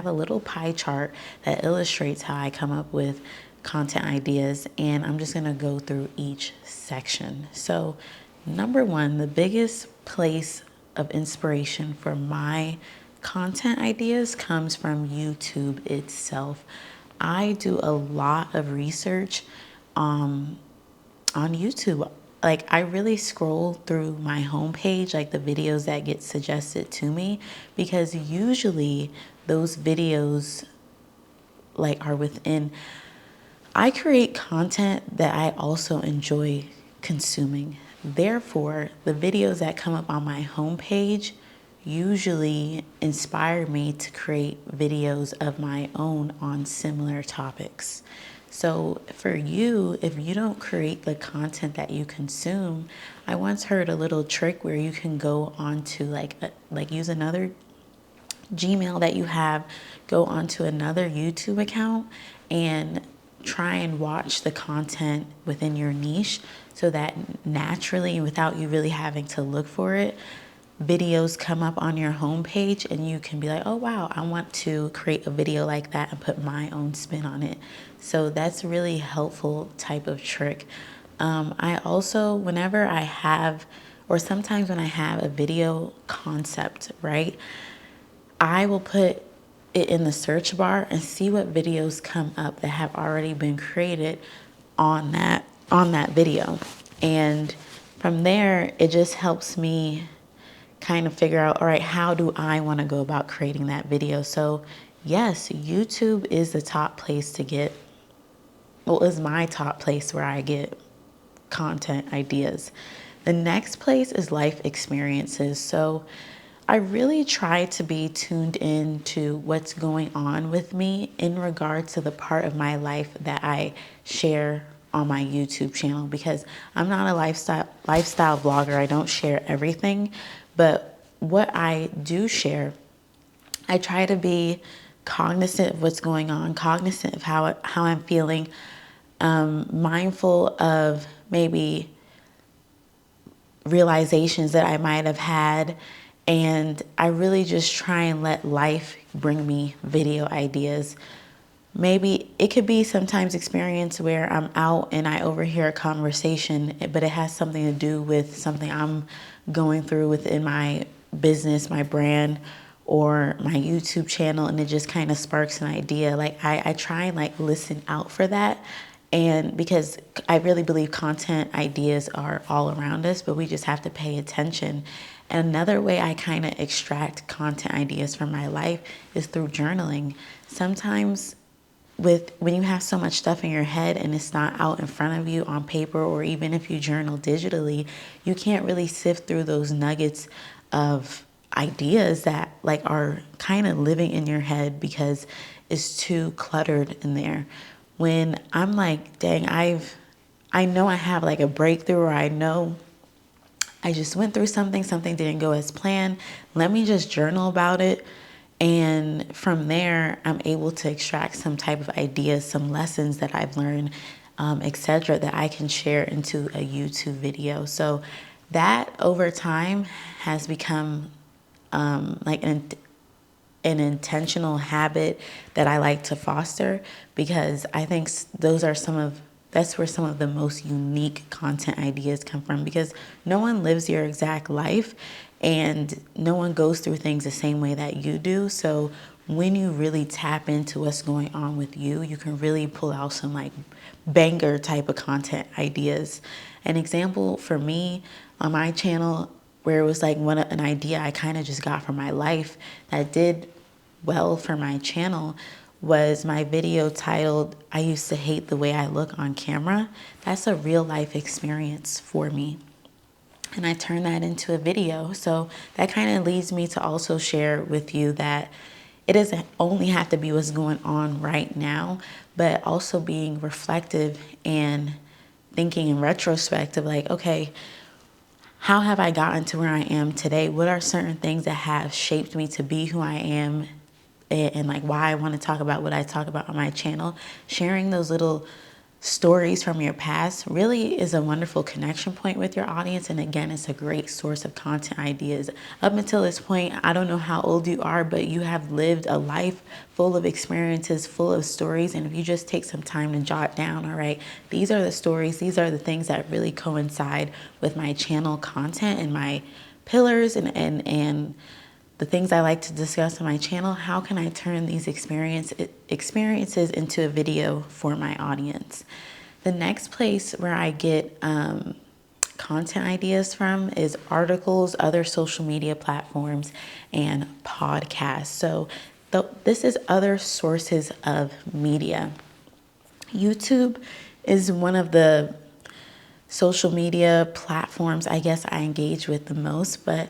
have a little pie chart that illustrates how I come up with content ideas, and I'm just gonna go through each section. So number one, the biggest place of inspiration for my content ideas comes from YouTube itself. I do a lot of research on YouTube. Like, I really scroll through my homepage, like the videos that get suggested to me, because usually those videos like are within, I create content that I also enjoy consuming. Therefore, the videos that come up on my homepage usually inspire me to create videos of my own on similar topics. So for you, if you don't create the content that you consume, I once heard a little trick where you can go on to like use another Gmail that you have, go onto another YouTube account and try and watch the content within your niche, so that naturally, without you really having to look for it, videos come up on your homepage and you can be like, oh wow, I want to create a video like that and put my own spin on it. So that's a really helpful type of trick. I also, whenever I have, or sometimes when I have a video concept, right, I will put it in the search bar and see what videos come up that have already been created on that video. And from there, it just helps me kind of figure out, all right, how do I want to go about creating that video? So yes, YouTube is the top place to get, well, is my top place where I get content ideas. The next place is life experiences. So I really try to be tuned in to what's going on with me in regard to the part of my life that I share on my YouTube channel, because I'm not a lifestyle vlogger. I don't share everything, but what I do share, I try to be cognizant of what's going on, cognizant of how I'm feeling, mindful of maybe realizations that I might have had. And I really just try and let life bring me video ideas. Maybe it could be sometimes experience where I'm out and I overhear a conversation, but it has something to do with something I'm going through within my business, my brand, or my YouTube channel, and it just kind of sparks an idea. Like I try and like listen out for that. And because I really believe content ideas are all around us, but we just have to pay attention. And another way I kind of extract content ideas from my life is through journaling. Sometimes when you have so much stuff in your head and it's not out in front of you on paper, or even if you journal digitally, you can't really sift through those nuggets of ideas that like are kind of living in your head because it's too cluttered in there. When I'm like, dang, I know I have like a breakthrough, or I know I just went through something didn't go as planned. Let me just journal about it. And from there, I'm able to extract some type of ideas, some lessons that I've learned, etc., that I can share into a YouTube video. So that over time has become like an intentional habit that I like to foster, because I think that's where some of the most unique content ideas come from, because no one lives your exact life and no one goes through things the same way that you do. So when you really tap into what's going on with you, you can really pull out some like banger type of content ideas. An example for me on my channel, where it was like an idea I kind of just got from my life that did well for my channel, was my video titled, I used to hate the way I look on camera. That's a real life experience for me. And I turned that into a video. So that kind of leads me to also share with you that it doesn't only have to be what's going on right now, but also being reflective and thinking in retrospective, like, okay, how have I gotten to where I am today? What are certain things that have shaped me to be who I am, and like why I want to talk about what I talk about on my channel? Sharing those little stories from your past really is a wonderful connection point with your audience. And again, it's a great source of content ideas. Up until this point, I don't know how old you are, but you have lived a life full of experiences, full of stories. And if you just take some time to jot down, all right, these are the stories, these are the things that really coincide with my channel content and my pillars and the things I like to discuss on my channel. How can I turn these experiences into a video for my audience? The next place where I get content ideas from is articles, other social media platforms, and podcasts. So this is other sources of media. YouTube is one of the social media platforms I guess I engage with the most, but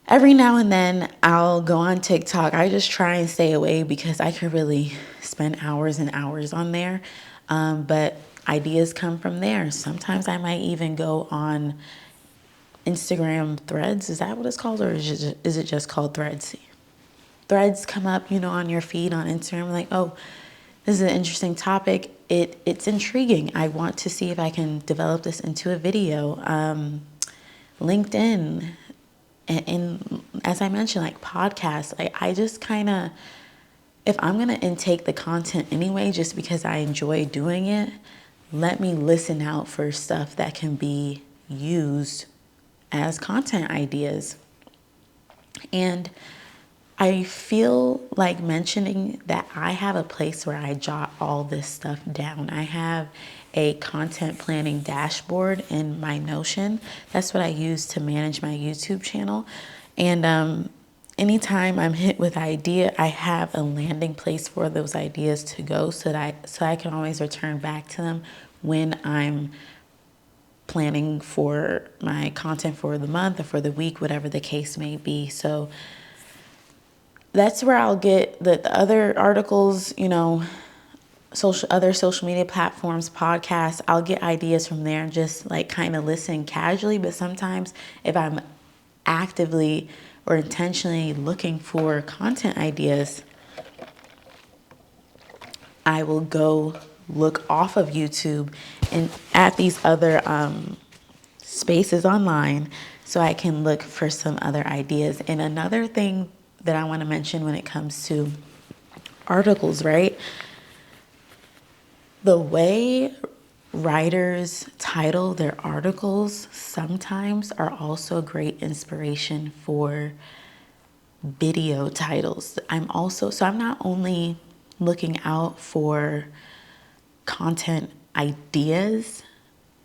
every now and then I'll go on TikTok. I just try and stay away because I could really spend hours and hours on there. But ideas come from there. Sometimes I might even go on Instagram threads. Is that what it's called? Or is it just called threads? Threads come up, on your feed on Instagram. Like, oh, this is an interesting topic. It's intriguing. I want to see if I can develop this into a video. LinkedIn. And as I mentioned, like podcasts, I just kind of, if I'm going to intake the content anyway, just because I enjoy doing it, let me listen out for stuff that can be used as content ideas. And I feel like mentioning that I have a place where I jot all this stuff down. I have a content planning dashboard in my Notion. That's what I use to manage my YouTube channel. And anytime I'm hit with idea, I have a landing place for those ideas to go so I can always return back to them when I'm planning for my content for the month or for the week, whatever the case may be. So that's where I'll get the other articles, other social media platforms, podcasts. I'll get ideas from there and just like kind of listen casually. But sometimes if I'm actively or intentionally looking for content ideas, I will go look off of YouTube and at these other spaces online so I can look for some other ideas. And another thing that I want to mention when it comes to articles, right? The way writers title their articles sometimes are also great inspiration for video titles. I'm not only looking out for content ideas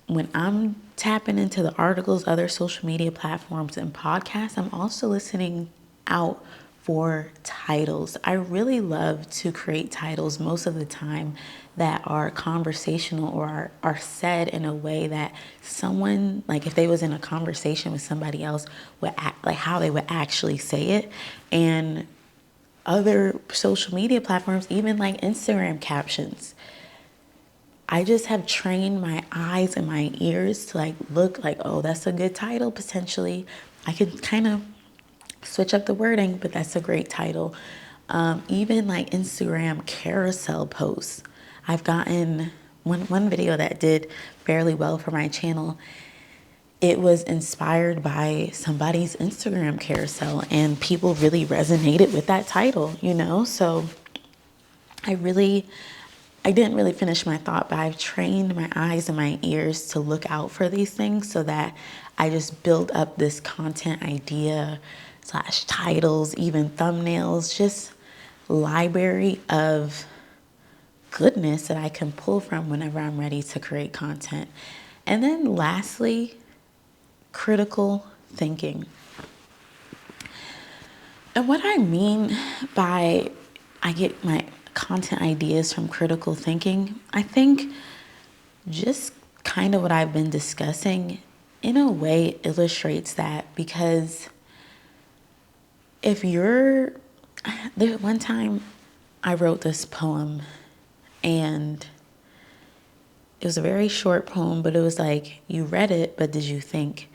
when I'm tapping into the articles, other social media platforms, and podcasts. I'm also listening out for titles. I really love to create titles most of the time that are conversational or are said in a way that someone, like if they was in a conversation with somebody else, would act like how they would actually say it. And other social media platforms, even like Instagram captions, I just have trained my eyes and my ears to like look like, oh, that's a good title potentially. I could kind of switch up the wording, but that's a great title. Even like Instagram carousel posts. I've gotten one video that did fairly well for my channel. It was inspired by somebody's Instagram carousel and people really resonated with that title, So I didn't really finish my thought, but I've trained my eyes and my ears to look out for these things so that I just build up this content idea / titles, even thumbnails, just library of goodness that I can pull from whenever I'm ready to create content. And then lastly, critical thinking. And what I mean by I get my content ideas from critical thinking, I think just kind of what I've been discussing in a way illustrates that, because one time I wrote this poem and it was a very short poem, but it was like, you read it, but did you think?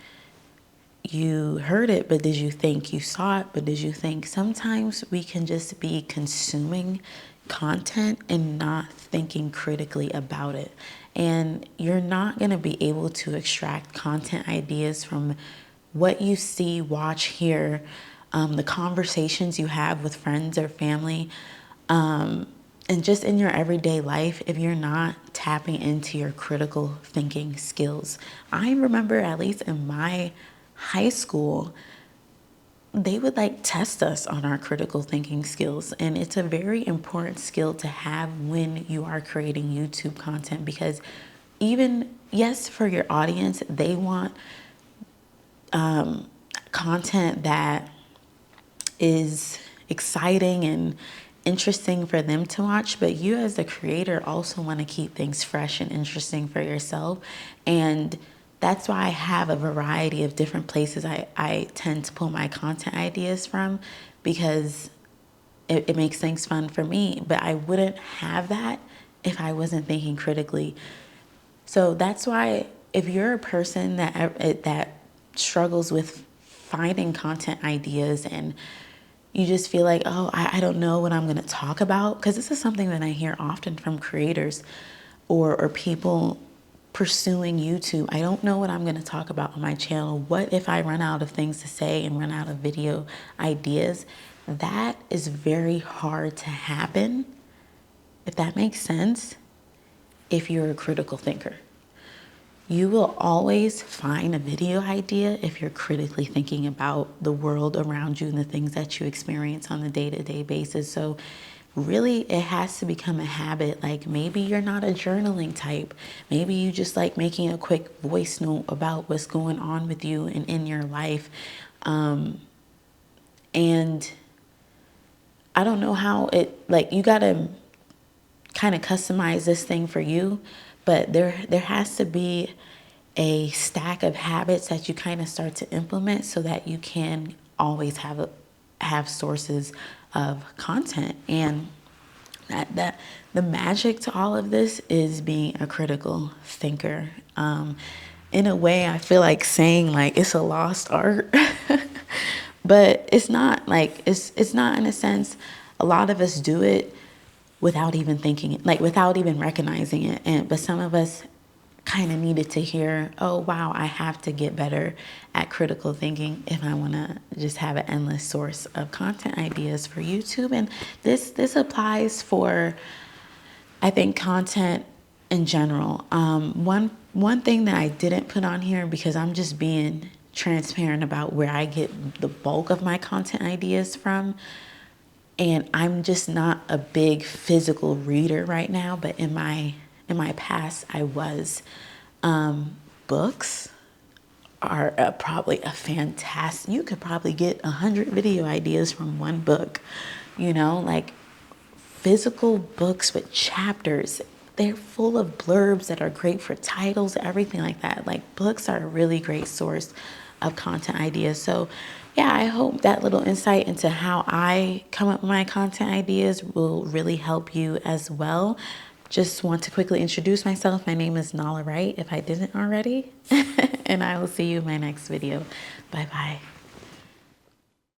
You heard it, but did you think? You saw it, but did you think? Sometimes we can just be consuming content and not thinking critically about it. And you're not going to be able to extract content ideas from what you see, watch, hear, the conversations you have with friends or family, and just in your everyday life if you're not tapping into your critical thinking skills. I remember, at least in my high school, they would like test us on our critical thinking skills. And it's a very important skill to have when you are creating YouTube content, because even, yes, for your audience, they want content that is exciting and interesting for them to watch, but you as the creator also want to keep things fresh and interesting for yourself. And that's why I have a variety of different places I tend to pull my content ideas from, because it makes things fun for me. But I wouldn't have that if I wasn't thinking critically. So that's why if you're a person that struggles with finding content ideas and you just feel like, oh, I don't know what I'm going to talk about, because this is something that I hear often from creators or people pursuing YouTube. I don't know what I'm going to talk about on my channel. What if I run out of things to say and run out of video ideas? That is very hard to happen, if that makes sense, if you're a critical thinker. You will always find a video idea if you're critically thinking about the world around you and the things that you experience on a day-to-day basis. So really, it has to become a habit. Like, maybe you're not a journaling type. Maybe you just like making a quick voice note about what's going on with you and in your life. And I don't know how you got to kind of customize this thing for you, but there has to be a stack of habits that you kind of start to implement so that you can always have sources of content. And that the magic to all of this is being a critical thinker. In a way, I feel like saying like it's a lost art, but it's not. Like it's not, in a sense. A lot of us do it without even thinking it, like without even recognizing it. But some of us kind of needed to hear, oh wow, I have to get better at critical thinking if I want to just have an endless source of content ideas for YouTube. And this applies for, I think, content in general. One thing that I didn't put on here, because I'm just being transparent about where I get the bulk of my content ideas from, and I'm just not a big physical reader right now, but in my past I was. Books are probably a fantastic, you could probably get 100 video ideas from one book, like physical books with chapters. They're full of blurbs that are great for titles, everything like that. Like, books are a really great source of content ideas. So yeah, I hope that little insight into how I come up with my content ideas will really help you as well. Just want to quickly introduce myself. My name is Nala Wright, if I didn't already. And I will see you in my next video. Bye-bye.